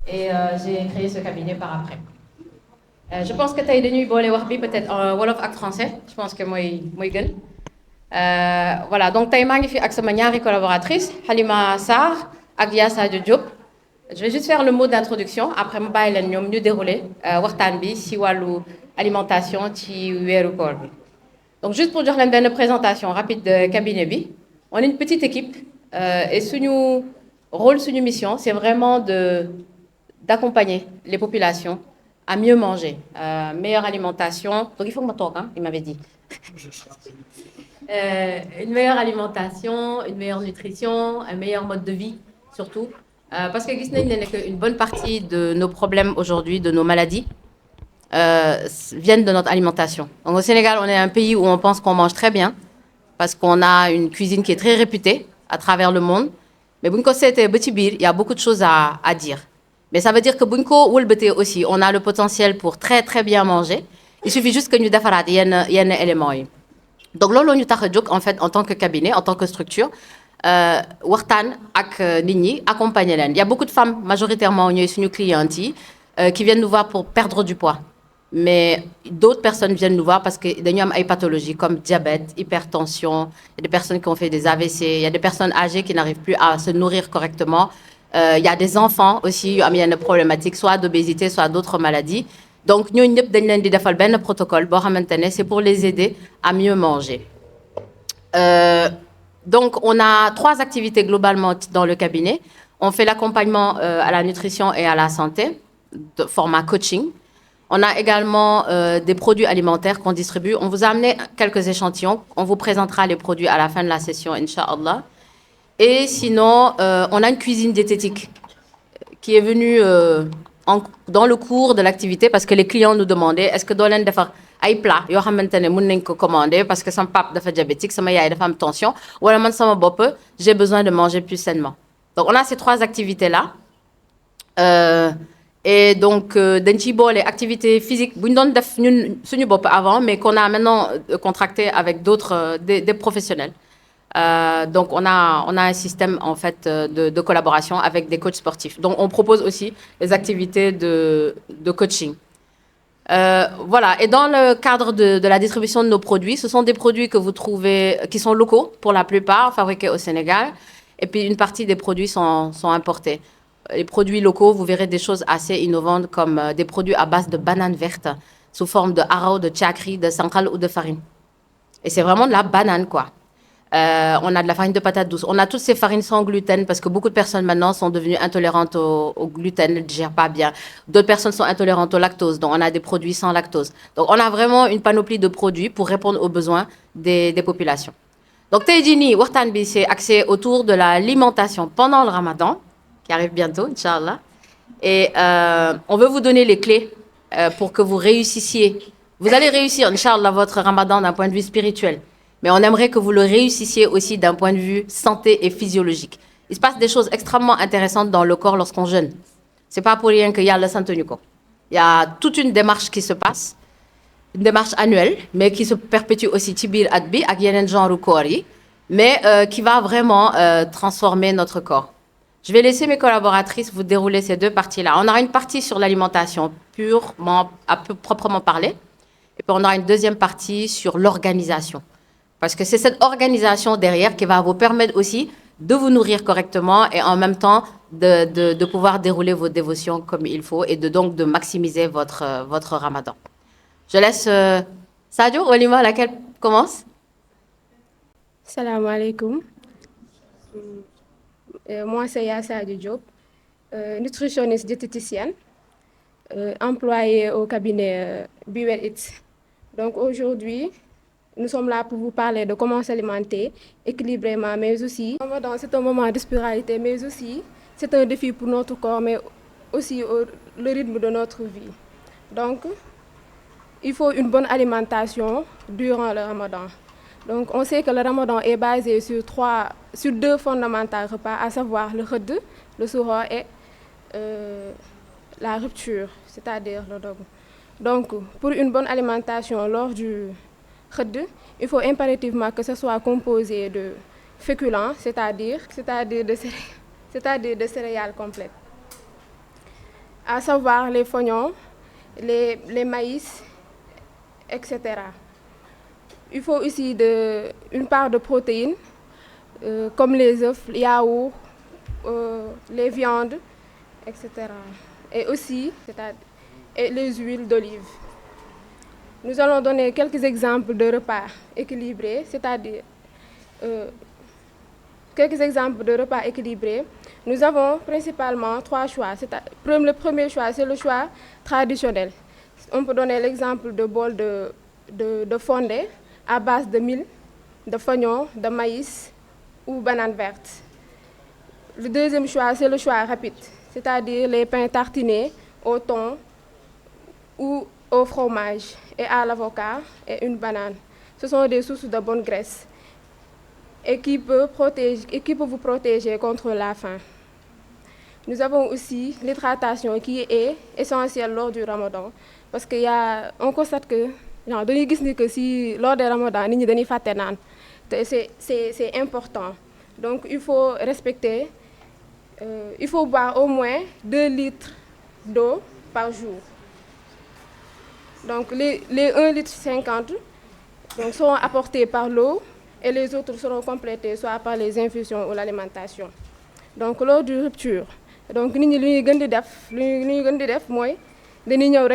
Et j'ai créé ce cabinet par après. Je pense que tey dañuy boole wax bi peut-être en wolof ak français je pense que mooy gën. Voilà donc tey maa ngi fi ak sama ñaari collaboratrice Halima Sarr ak Dia Sadio Diop. Je vais juste faire le mot d'introduction après ma bàyyi leen ñoom ñu dérouler waxtaan bi si wàllu alimentation ci weeru koor bi. Donc juste pour jox leen benn présentation rapide de cabinet bi on est une petite équipe et suñu rôle suñu mission c'est vraiment d'accompagner les populations à mieux manger, meilleure alimentation. Donc il faut que je me toque, hein, il m'avait dit. Une meilleure alimentation, une meilleure nutrition, un meilleur mode de vie surtout. Parce que une bonne partie de nos problèmes aujourd'hui, de nos maladies, viennent de notre alimentation. Donc au Sénégal, on est un pays où on pense qu'on mange très bien, parce qu'on a une cuisine qui est très réputée à travers le monde. Mais il y a beaucoup de choses à dire. Mais ça veut dire que Bunko Wulbete aussi, on a le potentiel pour très très bien manger. Il suffit juste que nous défarat yenn éléments. Donc lolo ñu tax a jóg en fait en tant que cabinet, en tant que structure, waxtaan ak nit ñi accompagner leen. Il y a beaucoup de femmes majoritairement ñooy suñu clientes yi qui viennent nous voir pour perdre du poids. Mais d'autres personnes viennent nous voir parce que dañu am ay pathologies comme diabète, hypertension, il y a des personnes qui ont fait des AVC, il y a des personnes âgées qui n'arrivent plus à se nourrir correctement. Il y a des enfants aussi yu am yenn problématiques soit d'obésité soit d'autres maladies. Donc ñooñu ñëpp dañ leen di defal benn protocole boo xamante ne c'est pour les aider à mieux manger. Donc on a 3 activités globalement dans le cabinet. On fait l'accompagnement à la nutrition et à la santé de format coaching. On a également des produits alimentaires qu'on distribue. On vous a amené quelques échantillons. On vous présentera les produits à la fin de la session, Inch'Allah. Et sinon, on a une cuisine diététique qui est venue dans le cours de l'activité parce que les clients nous demandaient est-ce que doo leen defar ay plat yoo xamante ne mën nañ ko commander parce que sama papa dafa diabétique sama yaay dafa am tension wala man sama bopp j'ai besoin de manger plus sainement. Donc on a ces 3 activités là. Et donc dañ ciy boole activité physique bu ñu doon def ñun suñu bopp avant mais qu'on a maintenant contracté avec d'autres des professionnels. Donc on a un système en fait de collaboration avec des coachs sportifs. Donc on propose aussi des activités de coaching. Voilà. Et dans le cadre de la distribution de nos produits, ce sont des produits que vous trouvez qui sont locaux pour la plupart, fabriqués au Sénégal. Et puis une partie des produits sont importés. Les produits locaux, vous verrez des choses assez innovantes comme des produits à base de bananes vertes sous forme de haro, de tchakri, de sankal ou de farine. Et c'est vraiment de la banane quoi. On a de la farine de patate douce. On a toutes ces farines sans gluten parce que beaucoup de personnes maintenant sont devenues intolérantes au gluten, ne digèrent pas bien. D'autres personnes sont intolérantes au lactose, donc on a des produits sans lactose. Donc on a vraiment une panoplie de produits pour répondre aux besoins des populations. Donc tey jii nii waxtaan bi c'est axé autour de l'alimentation pendant le Ramadan, qui arrive bientôt, Inch'Allah. Et on veut vous donner les clés pour que vous réussissiez. Vous allez réussir, Inch'Allah, votre Ramadan d'un point de vue spirituel. Mais on aimerait que vous le réussissiez aussi d'un point de vue santé et physiologique. Il se passe des choses extrêmement intéressantes dans le corps lorsqu'on jeûne. C'est pas pour rien qu'il y a le santuñu ko. Il y a toute une démarche qui se passe, une démarche annuelle, mais qui se perpétue aussi ci biir at bi ak yeneen genre koor yi, mais qui va vraiment transformer notre corps. Je vais laisser mes collaboratrices vous dérouler ces 2 parties-là. On aura une partie sur l'alimentation purement, proprement parler, et puis on aura une deuxième partie sur l'organisation. Parce que c'est cette organisation derrière qui va vous permettre aussi de vous nourrir correctement et en même temps de pouvoir dérouler vos dévotions comme il faut et donc de maximiser votre Ramadan. Je laisse Sadio, Olima, laquelle commence? Salam alaikum. Moi, c'est Dia Sadio Diop, nutritionniste diététicienne, employée au cabinet Bewell Eats. Donc aujourd'hui, nous sommes là pour vous parler de comment s'alimenter équilibrément, mais aussi, c'est un moment de spiritualité, mais aussi, c'est un défi pour notre corps, mais aussi le rythme de notre vie. Donc, il faut une bonne alimentation durant le Ramadan. Donc, on sait que le Ramadan est basé sur 2 fondamentaux repas, à savoir le khud, le suhoor et la rupture, c'est-à-dire le dogme. Donc, pour une bonne alimentation lors du khud, il faut impérativement que ce soit composé de féculents, c'est-à-dire de céréales complètes. à savoir les fognons, les maïs, etc. Il faut aussi une part de protéines, comme les œufs, les yaourts, les viandes, etc. Et aussi et les huiles d'olive. Nous allons donner quelques exemples de repas équilibrés, c'est-à-dire quelques exemples de repas équilibrés. Nous avons principalement 3 choix. Le premier choix, c'est le choix traditionnel. On peut donner l'exemple de bol de fondé à base de mil, de fenouil, de maïs ou banane verte. Le deuxième choix, c'est le choix rapide, c'est-à-dire les pains tartinés au thon ou au fromage et à l'avocat et une banane. Ce sont des sources de bonne graisse et qui peut vous protéger contre la faim. Nous avons aussi l'hydratation qui est essentielle lors du ramadan parce qu'on constate que lors du ramadan, c'est important. Donc il faut respecter, il faut boire au moins 2 litres d'eau par jour. Donc les 1,50 litre donc, seront apportés par l'eau et les autres seront complétés soit par les infusions ou l'alimentation. Donc lors de rupture, donc nous allons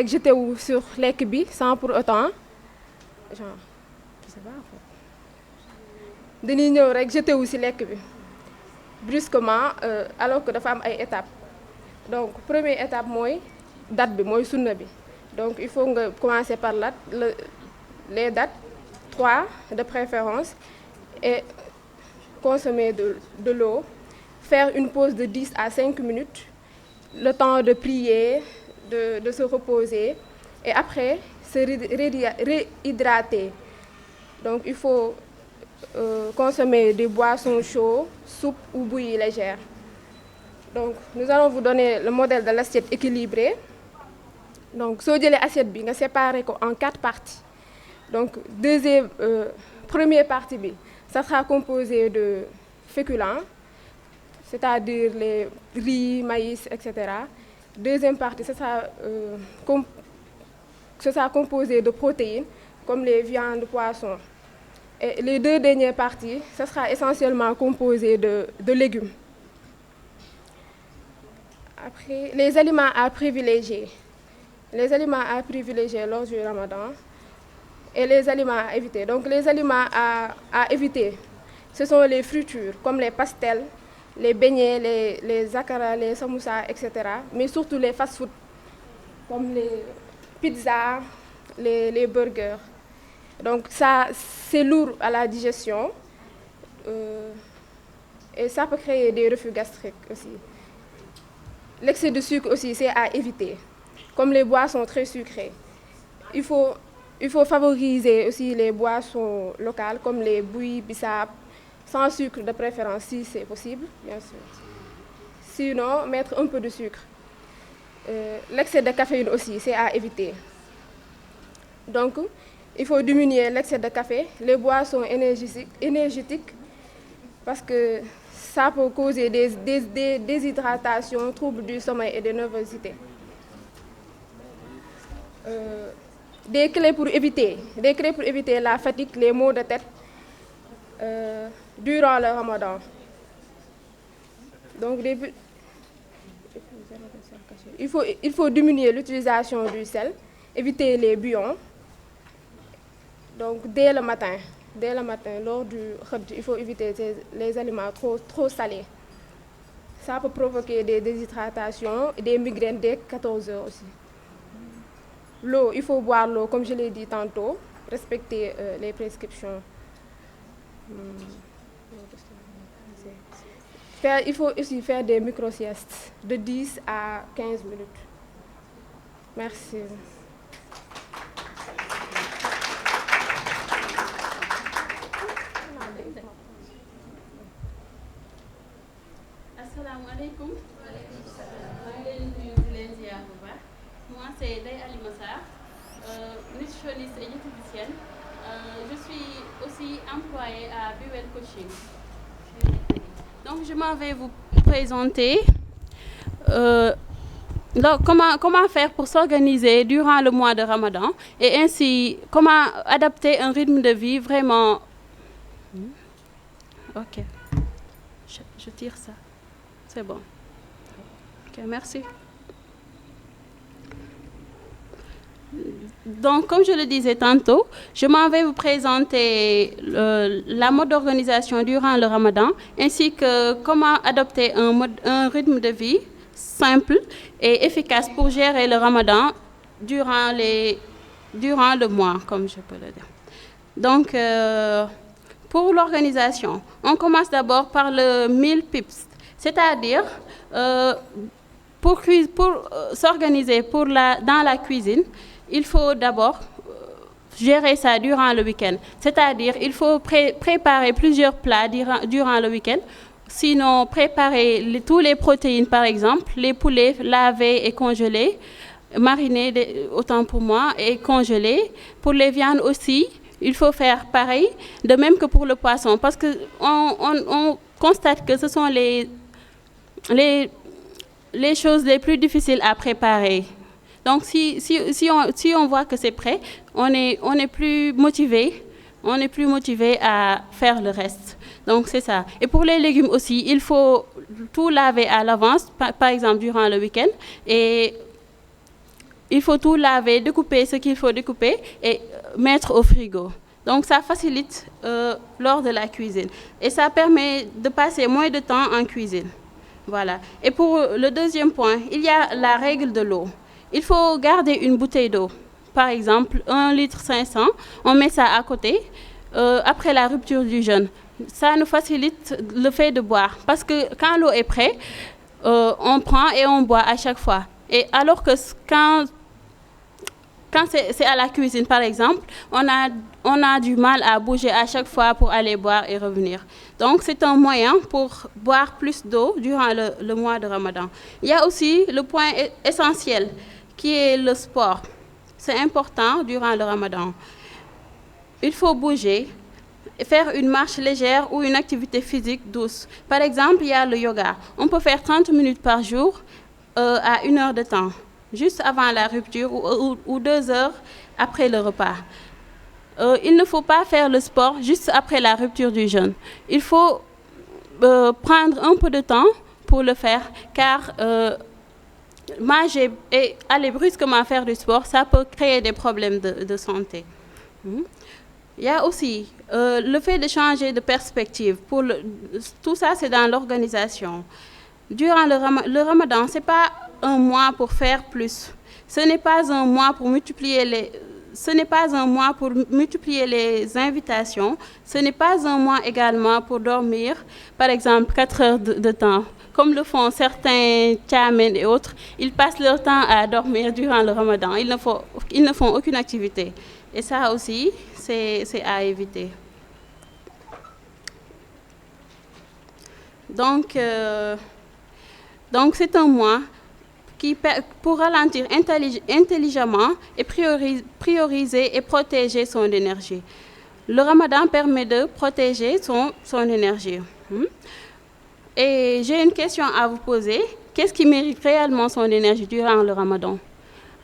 jeter sur l'équipe sans pour autant genre je sais pas en fait. Dañuy ñëw rek jeter wu ci lekk bi brusquement alors que dafa am ay étapes. Donc première étape mooy date bi mooy sunna bi. Donc il faut commencer par les dates 3 de préférence et consommer de l'eau, faire une pause de 10 à 5 minutes, le temps de prier, de se reposer et après se réhydrater. Donc il faut consommer des boissons chaudes, soupe ou bouillie légère. Donc nous allons vous donner le modèle de l'assiette équilibrée. Donc si vous avez l'assiette, vous allez séparer en 4 parties. Donc première partie, ça sera composé de féculents, c'est-à-dire les riz, maïs, etc. Deuxième partie, ça sera composé de protéines, comme les viandes, poissons. Et les 2 dernières parties, ça sera essentiellement composé de légumes. Après, les aliments à privilégier. Les aliments à privilégier lors du ramadan et les aliments à éviter. Donc les aliments à éviter, ce sont les fritures, comme les pastels, les beignets, les akara, les samoussas, etc. Mais surtout les fast-food, comme les pizzas, les burgers. Donc ça, c'est lourd à la digestion et ça peut créer des reflux gastriques aussi. L'excès de sucre aussi, c'est à éviter, comme les boissons très sucrées. Il faut favoriser aussi les boissons locales, comme les bouillies, bissap, sans sucre de préférence si c'est possible, bien sûr. Sinon, mettre un peu de sucre. L'excès de caféine aussi, c'est à éviter. Donc, il faut diminuer l'excès de café, les boissons énergétiques, parce que ça peut causer des déshydratations, troubles du sommeil et des nervosités. Des clés pour éviter la fatigue, les maux de tête durant le ramadan. Donc, il faut diminuer l'utilisation du sel, éviter les bouillons. Donc, dès le matin, lors du khadj, il faut éviter les aliments trop salés. Ça peut provoquer des déshydratations et des migraines dès 14 heures aussi. L'eau, il faut boire l'eau, comme je l'ai dit tantôt, respecter les prescriptions. Il faut aussi faire des micro-siestes de 10 à 15 minutes. Merci. Assalamu alaikum. Moi, c'est Day Alimassa, nutritionniste et diététicienne. Je suis aussi employée à Buwell Coaching. Donc, je m'en vais vous présenter Donc, comment faire pour s'organiser durant le mois de Ramadan et ainsi, comment adapter un rythme de vie vraiment... Ok, je tire ça. C'est bon. Ok, merci. Donc, comme je le disais tantôt, je m'en vais vous présenter la mode d'organisation durant le Ramadan, ainsi que comment adopter un rythme de vie simple et efficace pour gérer le Ramadan durant le mois, comme je peux le dire. Donc, pour l'organisation, on commence d'abord par le meal pips, c'est-à-dire pour s'organiser dans la cuisine, il faut d'abord gérer ça durant le week-end. C'est-à-dire il faut préparer plusieurs plats durant le week-end. Sinon, préparer tous les protéines, par exemple, les poulets lavés et congelés, marinés, autant pour moi, et congelés. Pour les viandes aussi, il faut faire pareil, de même que pour le poisson, parce qu'on constate que ce sont les choses les plus difficiles à préparer. Donc, si on voit que c'est prêt, on est plus motivé à faire le reste. Donc, c'est ça. Et pour les légumes aussi, il faut tout laver à l'avance, par exemple durant le week-end. Et il faut tout laver, découper ce qu'il faut découper et mettre au frigo. Donc, ça facilite lors de la cuisine. Et ça permet de passer moins de temps en cuisine. Voilà. Et pour le deuxième point, il y a la règle de l'eau. Il faut garder une bouteille d'eau. Par exemple, 1,5 litre, on met ça à côté après la rupture du jeûne. Ça nous facilite le fait de boire. Parce que quand l'eau est prête, on prend et on boit à chaque fois. Et alors que quand c'est à la cuisine, par exemple, on a du mal à bouger à chaque fois pour aller boire et revenir. Donc, c'est un moyen pour boire plus d'eau durant le mois de Ramadan. Il y a aussi le point essentiel, qui est le sport. C'est important durant le Ramadan. Il faut bouger, faire une marche légère ou une activité physique douce. Par exemple, il y a le yoga. On peut faire 30 minutes par jour à 1 heure de temps, juste avant la rupture ou 2 heures après le repas. Il ne faut pas faire le sport juste après la rupture du jeûne. Il faut prendre un peu de temps pour le faire, car manger et aller brusquement faire du sport, ça peut créer des problèmes de santé. Il y a aussi le fait de changer de perspective. Tout ça, c'est dans l'organisation. Durant le Ramadan, ce n'est pas un mois pour faire plus. Ce n'est pas un mois pour multiplier les invitations. Ce n'est pas un mois également pour dormir, par exemple, 4 heures de temps. Comme le font certains tchamen et autres, ils passent leur temps à dormir durant le Ramadan. Ils ne font aucune activité. Et ça aussi, c'est à éviter. Donc c'est un mois pour ralentir intelligemment et prioriser et protéger son énergie. Le Ramadan permet de protéger son énergie. Et j'ai une question à vous poser. Qu'est-ce qui mérite réellement son énergie durant le Ramadan?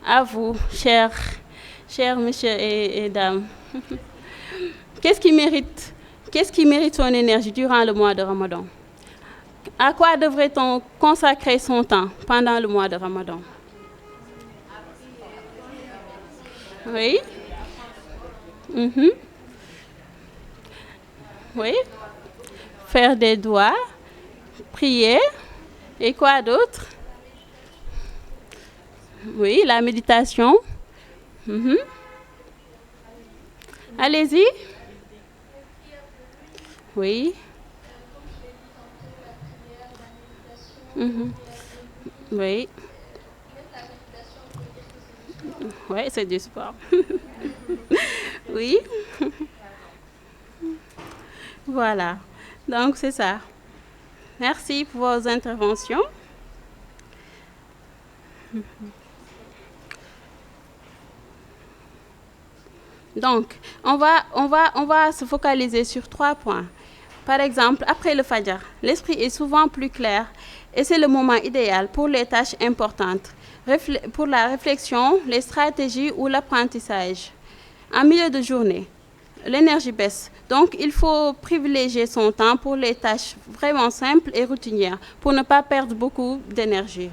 À vous, chers messieurs et dames. Qu'est-ce qui mérite son énergie durant le mois de Ramadan? À quoi devrait-on consacrer son temps pendant le mois de Ramadan? Oui. Oui. Faire des doigts, prier, et quoi d'autre? Oui, la méditation. Allez-y. Oui. Oui. Oui, c'est du sport. Oui. Voilà. Donc, c'est ça. Merci pour vos interventions. Donc, on va se focaliser sur 3 points. Par exemple, après le Fajr, l'esprit est souvent plus clair et c'est le moment idéal pour les tâches importantes. pour la réflexion, les stratégies ou l'apprentissage. En milieu de journée, l'énergie baisse. Donc, il faut privilégier son temps pour les tâches vraiment simples et routinières pour ne pas perdre beaucoup d'énergie.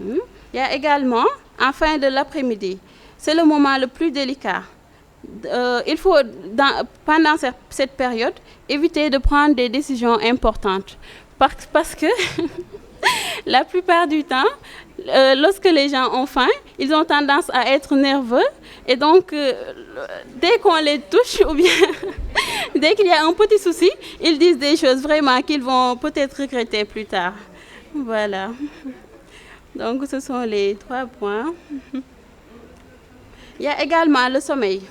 Il y a également, en fin de l'après-midi, c'est le moment le plus délicat. Il faut, pendant cette période, éviter de prendre des décisions importantes. Parce que la plupart du temps, lorsque les gens ont faim, ils ont tendance à être nerveux. Et donc, dès qu'on les touche ou bien dès qu'il y a un petit souci, ils disent des choses vraiment qu'ils vont peut-être regretter plus tard. Voilà. Donc, ce sont les 3 points. Il y a également le sommeil.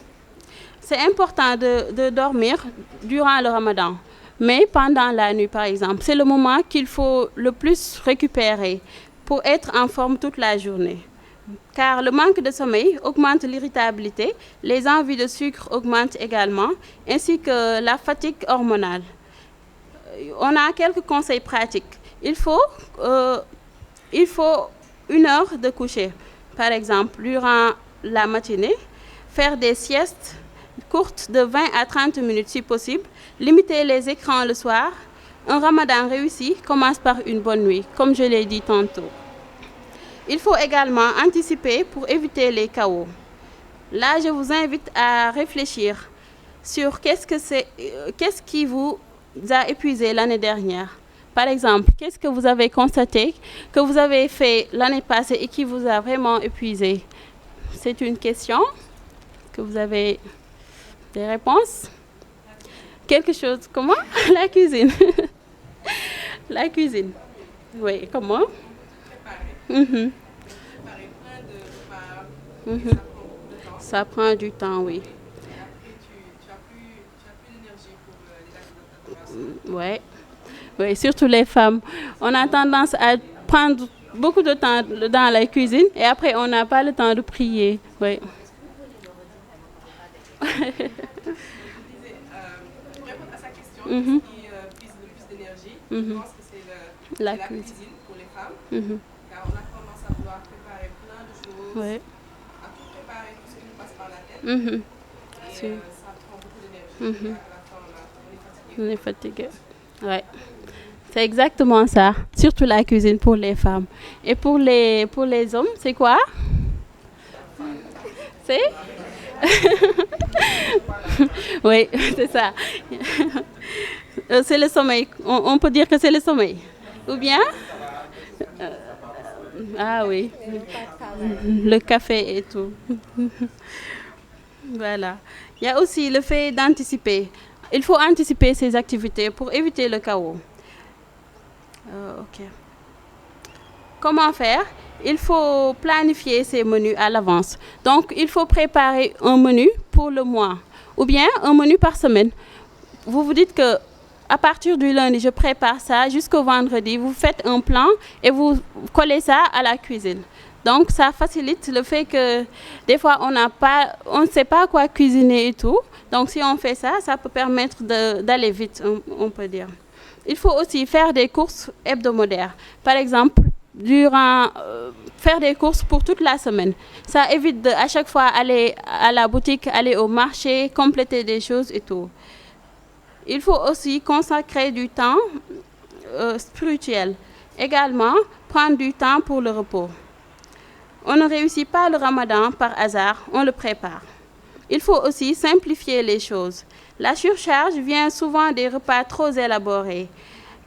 C'est important de dormir durant le ramadan. Mais pendant la nuit, par exemple, c'est le moment qu'il faut le plus récupérer pour être en forme toute la journée. Car le manque de sommeil augmente l'irritabilité, les envies de sucre augmentent également, ainsi que la fatigue hormonale. On a quelques conseils pratiques. Il faut 1 heure de coucher, par exemple, durant la matinée, faire des siestes courtes de 20 à 30 minutes si possible, limiter les écrans le soir. Un ramadan réussi commence par une bonne nuit, comme je l'ai dit tantôt. Il faut également anticiper pour éviter les chaos. Là, je vous invite à réfléchir sur qu'est-ce qui vous a épuisé l'année dernière. Par exemple, qu'est-ce que vous avez constaté que vous avez fait l'année passée et qui vous a vraiment épuisé? C'est une question. Est-ce que vous avez des réponses? Quelque chose, comment? La cuisine. La cuisine. Oui, comment? Préparer plein de repas, ça prend du temps, oui. Et après, tu as plus d'énergie pour les actes de préparation. Oui, surtout les femmes. On a tendance à prendre beaucoup de temps dans la cuisine et après, on n'a pas le temps de prier. Oui. Pour répondre à sa question, ce qui puise le plus d'énergie, je pense que c'est la cuisine pour les femmes. Car on a tendance à vouloir préparer plein de choses, à tout préparer, tout ce qui nous passe par la tête. Et ça prend beaucoup d'énergie. Et à la fin, on est fatigué. Ouais. C'est exactement ça, surtout la cuisine pour les femmes. Et pour les hommes, c'est quoi? C'est oui, c'est ça. C'est le sommeil. On peut dire que c'est le sommeil. Ou bien ah oui, le café et tout. Voilà. Il y a aussi le fait d'anticiper. Il faut anticiper ces activités pour éviter le chaos. Ok. Comment faire? Il faut planifier ses menus à l'avance. Donc, il faut préparer un menu pour le mois ou bien un menu par semaine. Vous vous dites que à partir du lundi, je prépare ça jusqu'au vendredi. Vous faites un plan et vous collez ça à la cuisine. Donc, ça facilite le fait que des fois, on ne sait pas quoi cuisiner et tout. Donc, si on fait ça, ça peut permettre d'aller vite, on peut dire. Il faut aussi faire des courses hebdomadaires. Par exemple, faire des courses pour toute la semaine. Ça évite à chaque fois aller à la boutique, aller au marché, compléter des choses et tout. Il faut aussi consacrer du temps spirituel. Également, prendre du temps pour le repos. On ne réussit pas le ramadan par hasard, on le prépare. Il faut aussi simplifier les choses. La surcharge vient souvent des repas trop élaborés,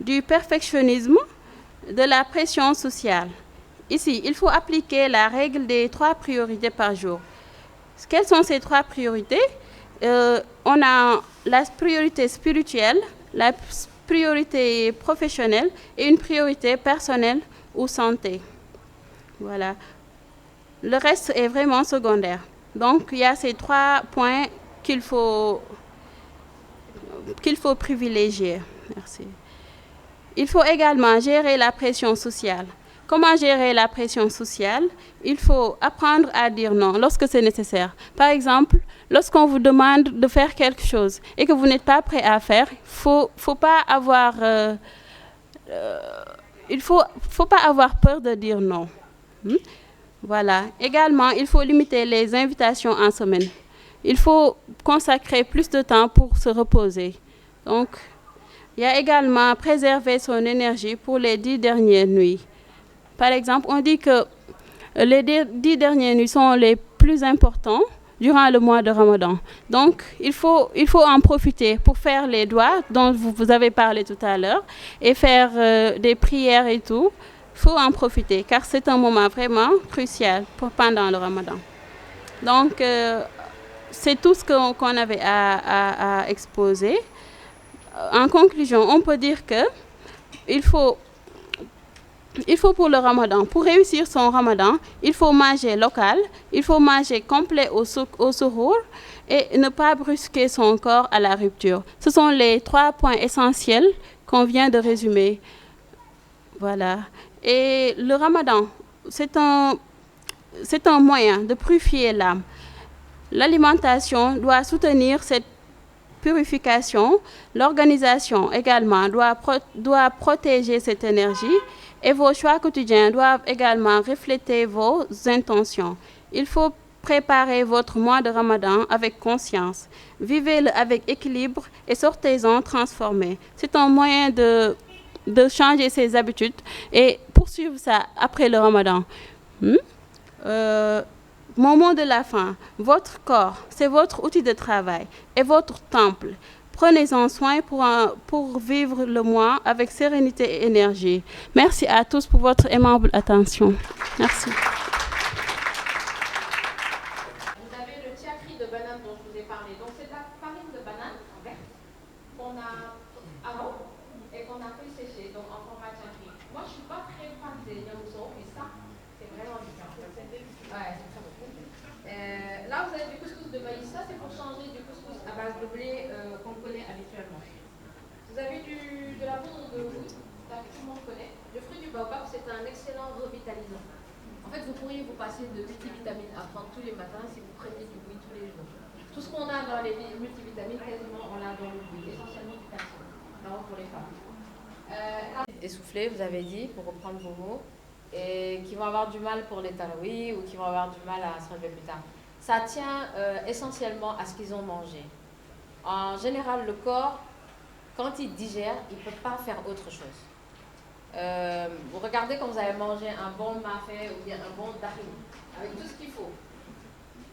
du perfectionnisme, de la pression sociale. Ici, il faut appliquer la règle des 3 priorités par jour. Quelles sont ces 3 priorités? On a la priorité spirituelle, la priorité professionnelle et une priorité personnelle ou santé. Voilà. Le reste est vraiment secondaire. Donc, il y a ces 3 points qu'il faut privilégier. Merci. Il faut également gérer la pression sociale. Comment gérer la pression sociale? Il faut apprendre à dire non lorsque c'est nécessaire. Par exemple, lorsqu'on vous demande de faire quelque chose et que vous n'êtes pas prêt à faire, faut pas avoir peur de dire non. Voilà. Également, il faut limiter les invitations en semaine. Il faut consacrer plus de temps pour se reposer. Donc, il y a également préserver son énergie pour les 10 dernières nuits. Par exemple, on dit que les 10 dernières nuits sont les plus importantes durant le mois de Ramadan. Donc, il faut en profiter pour faire les doigts dont vous avez parlé tout à l'heure et faire des prières et tout. Il faut en profiter car c'est un moment vraiment crucial pendant le Ramadan. Donc, c'est tout ce qu'on avait à exposer. En conclusion, on peut dire que il faut pour le Ramadan, pour réussir son Ramadan, il faut manger local, il faut manger complet au suhour et ne pas brusquer son corps à la rupture. Ce sont les 3 points essentiels qu'on vient de résumer. Voilà. Et le Ramadan, c'est un moyen de purifier l'âme. L'alimentation doit soutenir cette purification. L'organisation également doit protéger cette énergie et vos choix quotidiens doivent également refléter vos intentions. Il faut préparer votre mois de Ramadan avec conscience. Vivez-le avec équilibre et sortez-en transformés. C'est un moyen de changer ses habitudes et poursuivre ça après le Ramadan. Mon mot de la fin, votre corps, c'est votre outil de travail et votre temple. Prenez-en soin pour vivre le mois avec sérénité et énergie. Merci à tous pour votre aimable attention. Merci. Vous avez le tiakri de banane dont je vous ai parlé. Donc c'est de la farine de banane en verte qu'on a avant et qu'on a fait sécher donc en format tiakri. Moi je suis pas très fan des nyamso, mais ça c'est vraiment différent. Ouais, c'est très bon. Là vous avez du couscous de maïs. Ça c'est pour changer du couscous à base de blé qu'on connaît habituellement. Vous avez de la poudre de oud, ça tout le monde connaît. Le fruit du baobab c'est un excellent revitalisant. En fait, vous pourriez vous passer de multivitamines à prendre tous les matins si vous preniez du bouilli tous les jours. Tout ce qu'on a dans les multivitamines, quasiment, on l'a dans le bouilli, essentiellement du calcium, notamment pour les femmes. Essoufflés, vous avez dit, pour reprendre vos mots, et qui vont avoir du mal pour les tarawih ou qui vont avoir du mal à se relever plus tard. Ça tient essentiellement à ce qu'ils ont mangé. En général, le corps, quand il digère, il ne peut pas faire autre chose. Vous regardez quand vous avez mangé un bon mafé ou bien un bon dahi, avec tout ce qu'il faut.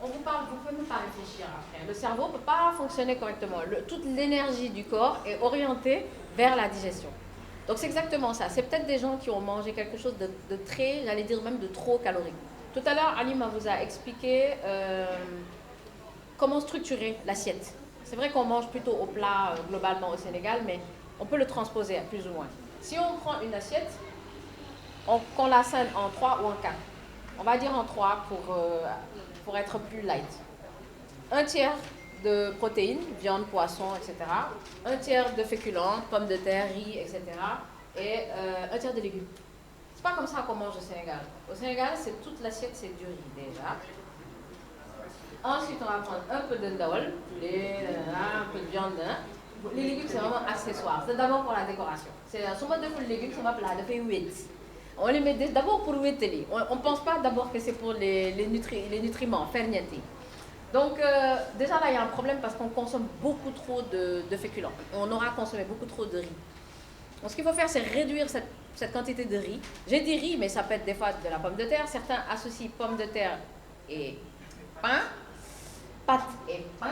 On vous parle, vous ne pouvez même pas réfléchir après. Le cerveau ne peut pas fonctionner correctement. Toute l'énergie du corps est orientée vers la digestion. Donc c'est exactement ça. C'est peut-être des gens qui ont mangé quelque chose de très, j'allais dire même de trop calorique. Tout à l'heure, Alima vous a expliqué comment structurer l'assiette. C'est vrai qu'on mange plutôt au plat globalement au Sénégal, mais on peut le transposer à plus ou moins. Si on prend une assiette, qu'on la scinde en 3 ou en 4. On va dire en 3 pour être plus light. 1 tiers de protéines, viande, poisson, etc. 1 tiers de féculents, pommes de terre, riz, etc. Et 1 tiers de légumes. C'est pas comme ça qu'on mange au Sénégal. Au Sénégal, toute l'assiette, c'est du riz déjà. Ensuite, on va prendre un peu de ndawal, poulet, un peu de viande. Les légumes, c'est vraiment accessoire. C'est d'abord pour la décoration. C'est ce mode de légumes, c'est plat de fait 8. On les met d'abord pour 8. On ne pense pas d'abord que c'est pour les nutriments, fernienti. Donc, déjà là, il y a un problème parce qu'on consomme beaucoup trop de féculents. On aura consommé beaucoup trop de riz. Donc, ce qu'il faut faire, c'est réduire cette quantité de riz. J'ai dit riz, mais ça peut être des fois de la pomme de terre. Certains associent pomme de terre et pain, pâte et pain.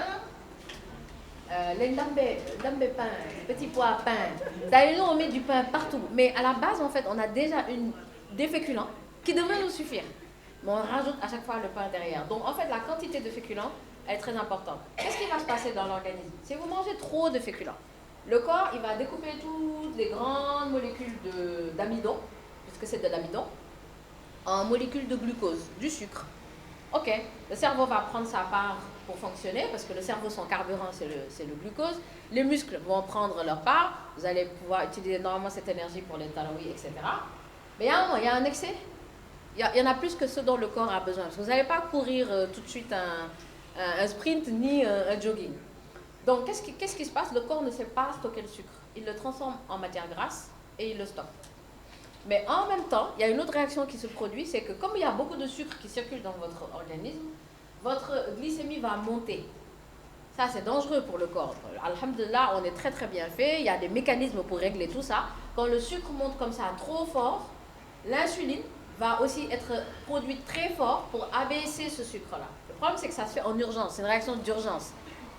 Les lambé pain, petits pois pain. D'ailleurs, on met du pain partout. Mais à la base, en fait, on a déjà des féculents qui devraient nous suffire. Mais on rajoute à chaque fois le pain derrière. Donc, en fait, la quantité de féculents, elle est très importante. Qu'est-ce qui va se passer dans l'organisme? Si vous mangez trop de féculents, le corps, il va découper toutes les grandes molécules d'amidon, puisque c'est de l'amidon, en molécules de glucose, du sucre. Ok, le cerveau va prendre sa part pour fonctionner, parce que le cerveau, son carburant, c'est le glucose. Les muscles vont prendre leur part. Vous allez pouvoir utiliser normalement cette énergie pour les tarawih, etc. Mais il y a un moment, il y a un excès. Il y en a plus que ce dont le corps a besoin. Parce que vous n'allez pas courir tout de suite un sprint ni un jogging. Donc, qu'est-ce qui se passe? Le corps ne sait pas stocker le sucre. Il le transforme en matière grasse et il le stocke. Mais en même temps, il y a une autre réaction qui se produit, c'est que comme il y a beaucoup de sucre qui circule dans votre organisme, votre glycémie va monter. Ça, c'est dangereux pour le corps. Alhamdulillah, on est très très bien fait. Il y a des mécanismes pour régler tout ça. Quand le sucre monte comme ça trop fort, l'insuline va aussi être produite très fort pour abaisser ce sucre-là. Le problème, c'est que ça se fait en urgence. C'est une réaction d'urgence.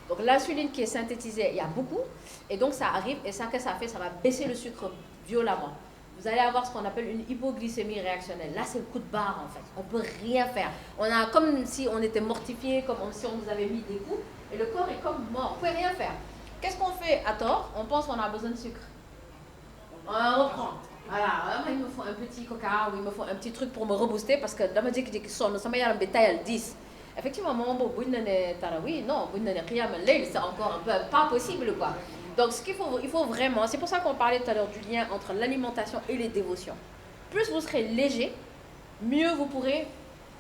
Donc l'insuline qui est synthétisée, il y a beaucoup. Et donc ça arrive, et ça, qu'est-ce que ça fait? Ça va baisser le sucre violemment. Vous allez avoir ce qu'on appelle une hypoglycémie réactionnelle. Là, c'est le coup de barre, en fait. On ne peut rien faire. On a comme si on était mortifié, comme si on nous avait mis des coups. Et le corps est comme mort. On ne peut rien faire. Qu'est-ce qu'on fait à tort? On pense qu'on a besoin de sucre. On reprend. Voilà, il me faut un petit coca ou il me faut un petit truc pour me rebooster parce que dans ma dit que sonne, ça m'a l'air bétail 10. Effectivement, mon beau, oui, non, c'est encore un peu pas possible, quoi. Donc, il faut vraiment, c'est pour ça qu'on parlait tout à l'heure du lien entre l'alimentation et les dévotions. Plus vous serez léger, mieux vous pourrez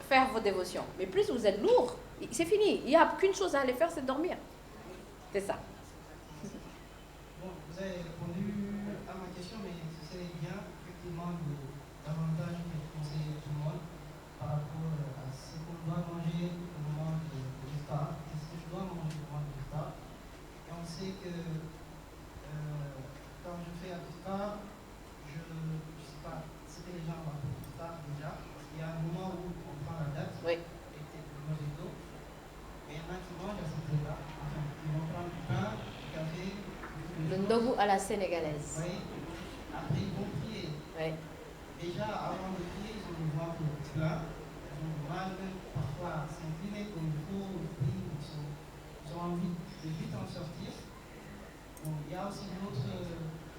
faire vos dévotions. Mais plus vous êtes lourd, c'est fini. Il n'y a qu'une chose à aller faire, c'est dormir. C'est ça. Bon, vous avez répondu à ma question, mais ce serait bien, effectivement, davantage de conseiller tout le monde par rapport à ce qu'on doit manger au moment de l'iftar. Qu'est-ce que je dois manger au moment de l'iftar? Et on sait que quand je fais un iftar, je ne sais pas ce que les gens vont appeler iftar déjà. Il y a un moment où on prend la date, oui, et peut-être le mojito, mais il y en a qui mangent à cette heure-là. Enfin, ils vont prendre du pain, du café. Le ndogu à la sénégalaise. Oui. Après, ils vont prier. Oui. Déjà, avant de prier, ils ont le ventre plein. Ils ont mal, même parfois s'incliner comme il faut, ils prient, ils ont envie de vite en sortir. Bon, il y a aussi d'autres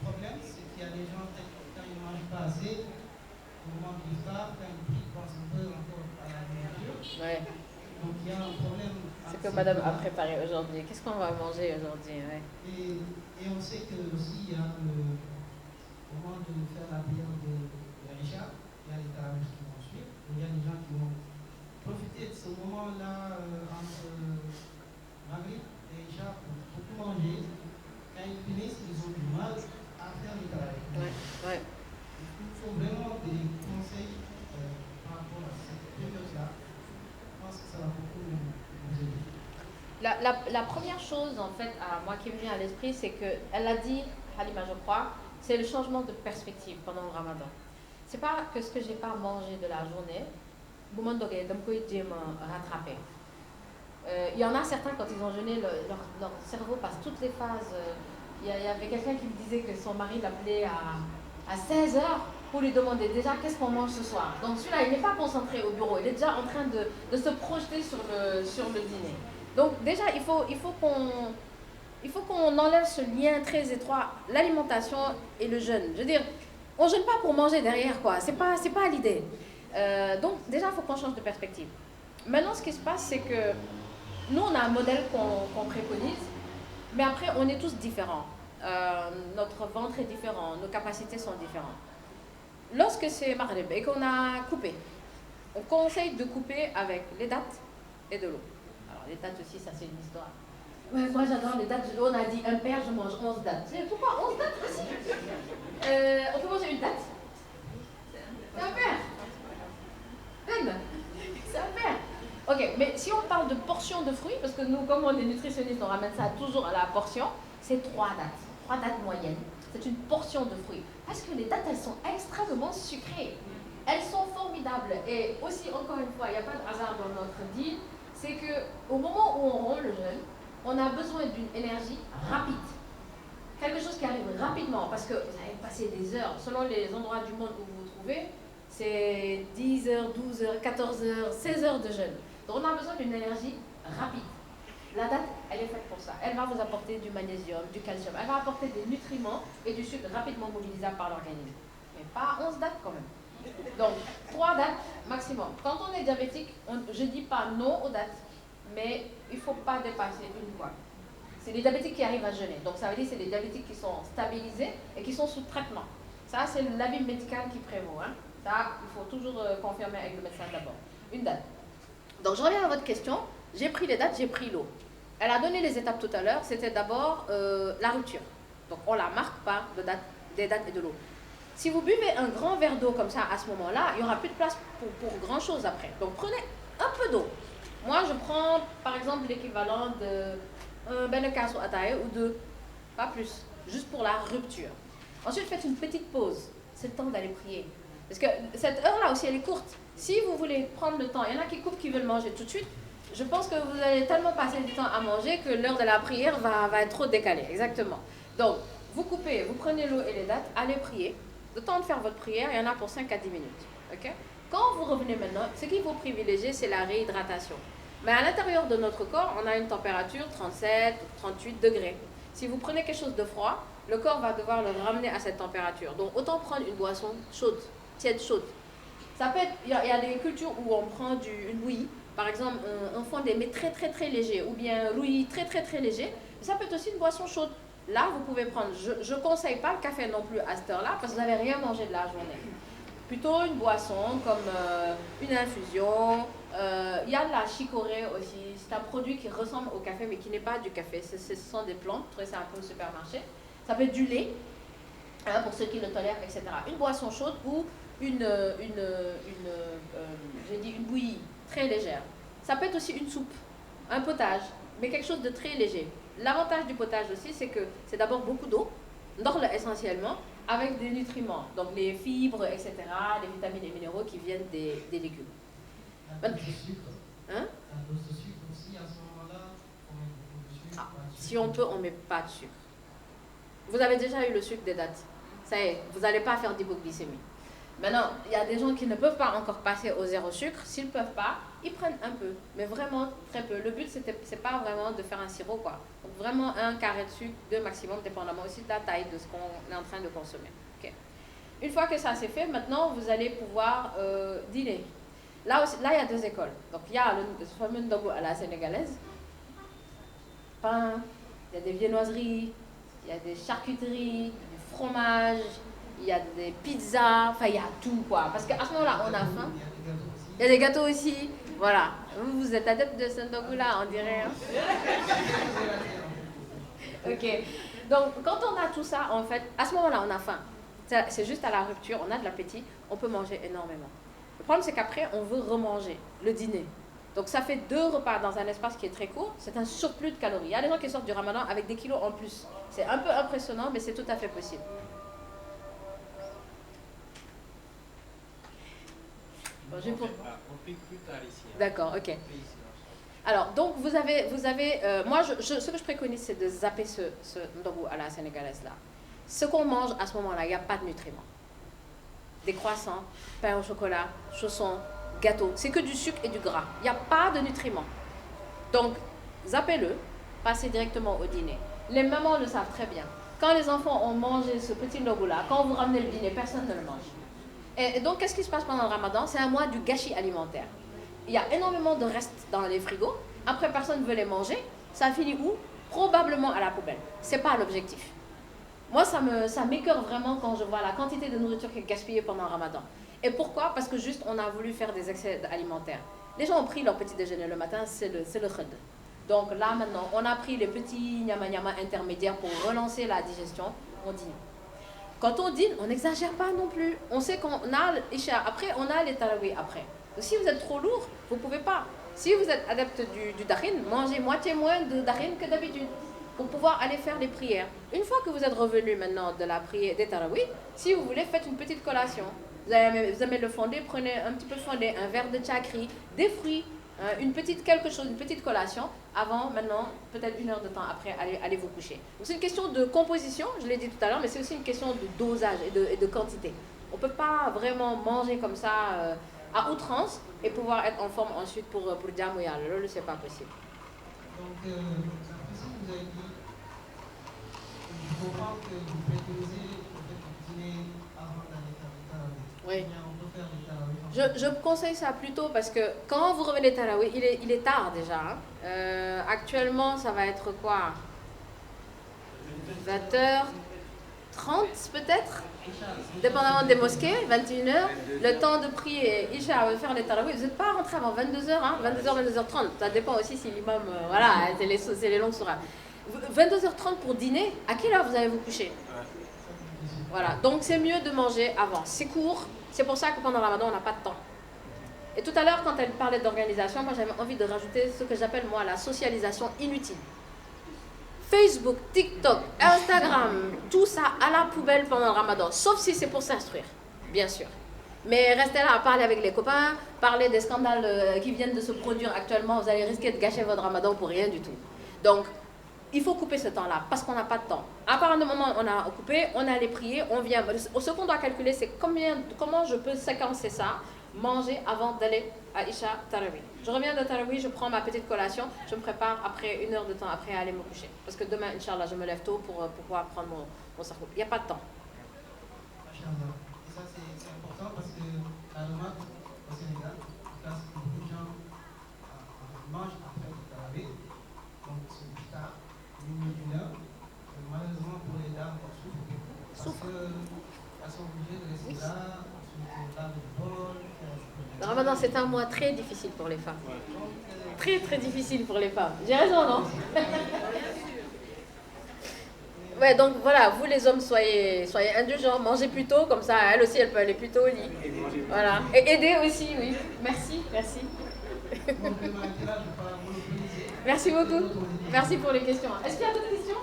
problèmes, c'est qu'il y a des gens, quand ils ne mangent pas assez, au moment de l'iftar, quand ils prient, ils pensent un peu encore à la nourriture. Ouais. Donc il y a un problème. C'est que madame a préparé aujourd'hui. Qu'est-ce qu'on va manger aujourd'hui? Ouais. Et on sait que aussi il y a au moment de faire la prière de l'Aïcha, il y a les tarawih qui vont suivre. Il y a des gens qui vont profiter de ce moment-là entre Maghrib et Aïcha pour tout manger. Quand ils finissent, ils ont du mal à faire les tarawih. Ouais. Ouais. Il faut vraiment des conseils par rapport à cette période-là. Je pense que ça va beaucoup nous aider. La première chose, en fait, moi qui me vient à l'esprit, c'est qu'elle a dit, Halima, je crois, c'est le changement de perspective pendant le ramadan. C'est pas que ce que j'ai pas mangé de la journée, rattraper. Il y en a certains, quand ils ont jeûné, leur cerveau passe toutes les phases. Il y avait quelqu'un qui me disait que son mari l'appelait à 16 heures pour lui demander déjà qu'est-ce qu'on mange ce soir. Donc celui-là, il n'est pas concentré au bureau, il est déjà en train de se projeter sur le dîner. Donc déjà, il faut qu'on enlève ce lien très étroit, l'alimentation et le jeûne. Je veux dire, on ne jeûne pas pour manger derrière, quoi. C'est pas l'idée. Donc déjà, il faut qu'on change de perspective. Maintenant, ce qui se passe, c'est que nous, on a un modèle qu'on préconise, mais après, on est tous différents. Notre ventre est différent, nos capacités sont différentes. Lorsque c'est Maghreb et qu'on a coupé, on conseille de couper avec les dattes et de l'eau. Alors, les dattes aussi, ça c'est une histoire. Ouais, moi j'adore les dattes. On a dit un père, je mange 11 dattes. Pourquoi 11 dates aussi? On peut manger une date. C'est un père. C'est un père. Ok, mais si on parle de portion de fruits, parce que nous, comme on est nutritionnistes, on ramène ça toujours à la portion, c'est 3 dates. 3 dates moyennes. C'est une portion de fruits. Parce que les dates, elles sont extrêmement sucrées. Elles sont formidables. Et aussi, encore une fois, il n'y a pas de hasard dans notre deal, c'est qu'au moment où on rompt le jeûne, on a besoin d'une énergie rapide. Quelque chose qui arrive rapidement, parce que vous allez passer des heures, selon les endroits du monde où vous vous trouvez, c'est 10 heures, 12 heures, 14 heures, 16 heures de jeûne. Donc on a besoin d'une énergie rapide. La date, elle est faite pour ça. Elle va vous apporter du magnésium, du calcium. Elle va apporter des nutriments et du sucre rapidement mobilisables par l'organisme. Mais pas 11 dates quand même. Donc, 3 dates maximum. Quand on est diabétique, je ne dis pas non aux dates, mais il ne faut pas dépasser une fois. C'est les diabétiques qui arrivent à jeûner. Donc ça veut dire que c'est les diabétiques qui sont stabilisés et qui sont sous traitement. Ça, c'est l'avis médical qui prévaut. Hein. Ça, il faut toujours confirmer avec le médecin d'abord. Une date. Donc je reviens à votre question. J'ai pris les dates, j'ai pris l'eau. Elle a donné les étapes tout à l'heure. C'était d'abord la rupture. Donc on la marque par des dates et de l'eau. Si vous buvez un grand verre d'eau comme ça à ce moment-là, il n'y aura plus de place pour grand chose après. Donc prenez un peu d'eau. Moi, je prends par exemple l'équivalent de ben casse ataï ou deux, pas plus, juste pour la rupture. Ensuite, faites une petite pause. C'est le temps d'aller prier. Parce que cette heure-là aussi, elle est courte. Si vous voulez prendre le temps, il y en a qui coupent, qui veulent manger tout de suite. Je pense que vous allez tellement passer du temps à manger que l'heure de la prière va être trop décalée. Exactement. Donc, vous coupez, vous prenez l'eau et les dattes, allez prier. Le temps de faire votre prière, il y en a pour 5 à 10 minutes. Okay? Quand vous revenez maintenant, ce qu'il faut privilégier, c'est la réhydratation. Mais à l'intérieur de notre corps, on a une température 37, 38 degrés. Si vous prenez quelque chose de froid, le corps va devoir le ramener à cette température. Donc, autant prendre une boisson chaude, tiède, chaude. Ça peut être, il y a des cultures où on prend une bouillie, par exemple un fondé mais très très très léger, ou bien un rouillis très très très léger. Ça peut être aussi une boisson chaude. Là, vous pouvez prendre, je ne conseille pas le café non plus à cette heure-là, parce que vous n'avez rien mangé de la journée. Plutôt une boisson comme une infusion. Il y a de la chicorée aussi. C'est un produit qui ressemble au café, mais qui n'est pas du café. Ce sont des plantes, vous trouvez ça un peu au supermarché. Ça peut être du lait, hein, pour ceux qui le tolèrent, etc. Une boisson chaude ou une bouillie très légère. Ça peut être aussi une soupe, un potage, mais quelque chose de très léger. L'avantage du potage aussi, c'est que c'est d'abord beaucoup d'eau, essentiellement, avec des nutriments, donc les fibres, etc., les vitamines et minéraux qui viennent des légumes. Un dose de sucre. Hein? Un dose de sucre aussi, à ce moment-là, on met beaucoup de sucre. Si on peut, on ne met pas de sucre. Vous avez déjà eu le sucre des dattes. Ça y est, vous n'allez pas faire d'hypoglycémie. Maintenant, il y a des gens qui ne peuvent pas encore passer au zéro sucre. S'ils ne peuvent pas, ils prennent un peu, mais vraiment très peu. Le but, c'est pas vraiment de faire un sirop, quoi. Donc vraiment un carré de sucre, 2 maximum, dépendamment aussi de la taille de ce qu'on est en train de consommer. Okay. Une fois que ça c'est fait, maintenant, vous allez pouvoir dîner. Là, il y a 2 écoles. Donc, il y a le fameux ndogo à la sénégalaise. Pain, il y a des viennoiseries, il y a des charcuteries, du fromage, il y a des pizzas, enfin il y a tout quoi. Parce qu'à ce moment-là, on a faim. Il y a des gâteaux aussi. Voilà. Vous êtes adepte de ce ndogo-là, on dirait. Hein? Ok. Donc quand on a tout ça, en fait, à ce moment-là, on a faim. C'est juste à la rupture, on a de l'appétit, on peut manger énormément. Le problème, c'est qu'après, on veut remanger le dîner. Donc ça fait 2 repas dans un espace qui est très court, c'est un surplus de calories. Il y a des gens qui sortent du ramadan avec des kilos en plus. C'est un peu impressionnant, mais c'est tout à fait possible. Bon, on pique plus tard ici. Hein. D'accord, ok. Alors, donc vous avez moi, ce que je préconise, c'est de zapper ce ndogo à la sénégalaise là. Ce qu'on mange à ce moment-là, il n'y a pas de nutriments. Des croissants, pain au chocolat, chaussons, gâteaux. C'est que du sucre et du gras. Il n'y a pas de nutriments. Donc, zappez-le, passez directement au dîner. Les mamans le savent très bien. Quand les enfants ont mangé ce petit ndogo-là, quand vous ramenez le dîner, personne ne le mange. Et donc, qu'est-ce qui se passe pendant le ramadan? C'est un mois du gâchis alimentaire. Il y a énormément de restes dans les frigos. Après, personne ne veut les manger. Ça finit où? Probablement à la poubelle. Ce n'est pas l'objectif. Moi, ça m'écoeure vraiment quand je vois la quantité de nourriture qui est gaspillée pendant le ramadan. Et pourquoi? Parce que juste, on a voulu faire des excès alimentaires. Les gens ont pris leur petit déjeuner le matin, c'est le khud. Donc là, maintenant, on a pris les petits nyama-nyama intermédiaires pour relancer la digestion. On dîne. Quand on dîne, on n'exagère pas non plus. On sait qu'on a l'isha, après, on a les tarawih après. Donc, si vous êtes trop lourd, vous ne pouvez pas. Si vous êtes adepte du dahin, mangez moitié moins de dahin que d'habitude pour pouvoir aller faire les prières. Une fois que vous êtes revenu maintenant de la prière des tarawih, si vous voulez, faites une petite collation. Vous aimez le fondé, prenez un petit peu de fondé, un verre de chakri, des fruits, une petite collation, avant, maintenant, peut-être 1 heure de temps après, allez vous coucher. Donc c'est une question de composition, je l'ai dit tout à l'heure, mais c'est aussi une question de dosage et de quantité. On ne peut pas vraiment manger comme ça à outrance et pouvoir être en forme ensuite pour Djamouya. Là, c'est pas possible. Donc, l'impression que vous avez dit, je comprends que vous préconisez le fait de dîner avant d'aller faire les tarawih. Oui. On peut faire les tarawih. Je conseille ça plutôt parce que quand vous revenez tarawih, il est tard déjà. Hein. Actuellement, ça va être quoi? 20h30 peut-être, dépendamment des mosquées, 21h. Le temps de prier, Isha, faire les tarawih. Vous n'êtes pas rentré avant 22h, hein, 22h, 22h30. Ça dépend aussi si l'imam, voilà, c'est les longues sourates. 22h30 pour dîner, à quelle heure vous allez vous coucher? Voilà, donc c'est mieux de manger avant. C'est court, c'est pour ça que pendant le Ramadan, on n'a pas de temps. Et tout à l'heure, quand elle parlait d'organisation, moi j'avais envie de rajouter ce que j'appelle moi la socialisation inutile. Facebook, TikTok, Instagram, tout ça à la poubelle pendant le Ramadan, sauf si c'est pour s'instruire, bien sûr. Mais restez là à parler avec les copains, parler des scandales qui viennent de se produire actuellement, vous allez risquer de gâcher votre Ramadan pour rien du tout. Donc, il faut couper ce temps-là parce qu'on n'a pas de temps. À part du moment où on a coupé, on est allé prier, on vient. Ce qu'on doit calculer, c'est comment je peux séquencer ça, manger avant d'aller à Isha Tarawih. Je reviens de Tarawih, je prends ma petite collation, je me prépare après 1 heure de temps après à aller me coucher. Parce que demain, Inch'Allah, je me lève tôt pour pouvoir prendre mon sarkouk. Il n'y a pas de temps. Machallah. Et ça, c'est important parce que la nomade au Sénégal, parce que beaucoup de gens mangent après le tarawih, donc c'est plus tard, minuit, 1 heure. Malheureusement pour les dames, elles souffrent beaucoup parce qu'elles sont obligées de rester là, ensuite laver le bol. Le Ramadan, c'est un mois très difficile pour les femmes. Très, très difficile pour les femmes. J'ai raison, non? Ouais, donc voilà, vous les hommes, soyez indulgents, mangez plus tôt, comme ça, elle aussi, elle peut aller plus tôt au lit. Voilà. Et aider aussi, oui. Merci, merci. Merci beaucoup. Merci pour les questions. Est-ce qu'il y a d'autres questions?